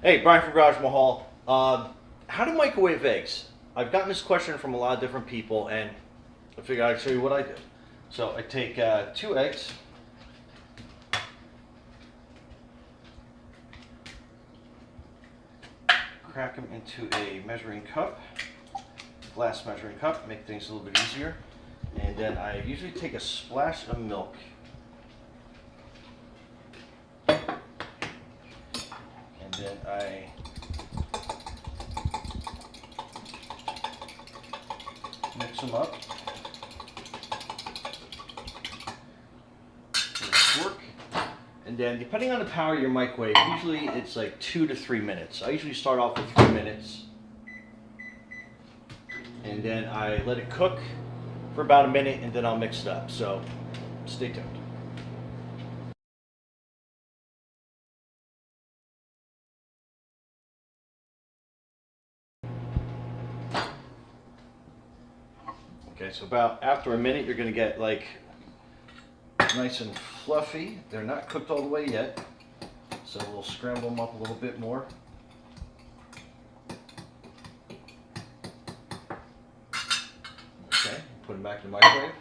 Hey, Brian from Garage Mahal. How to microwave eggs? I've gotten this question from a lot of different people, and I figured I'd show you what I do. So I take 2 eggs, crack them into a measuring cup, glass measuring cup, make things a little bit easier. And then I usually take a splash of milk. And then I mix them up. Work. And then depending on the power of your microwave, usually it's like 2 to 3 minutes. I usually start off with 3 minutes. And then I let it cook for about a minute and then I'll mix it up. So stay tuned. Okay, so about after a minute you're gonna get like nice and fluffy. They're not cooked all the way yet. So we'll scramble them up a little bit more. Okay, put them back in the microwave.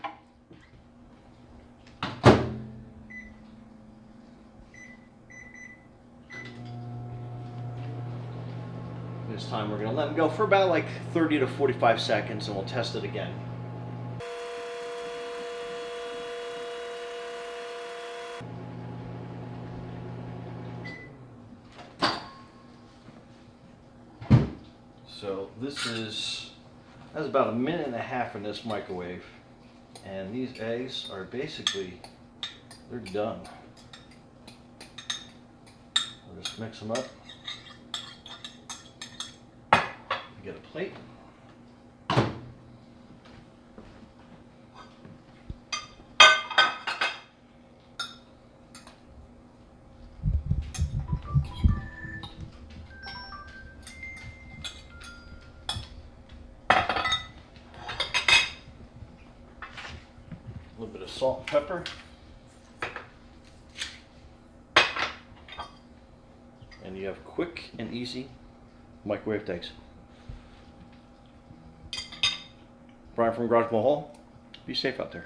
This time we're going to let them go for about like 30 to 45 seconds and we'll test it again. So that's about a minute and a half in this microwave, and these eggs are basically, they're done. We'll just mix them up. Get a plate. A little bit of salt and pepper. And you have quick and easy microwave eggs. Brian from Garage Mahal. Be safe out there.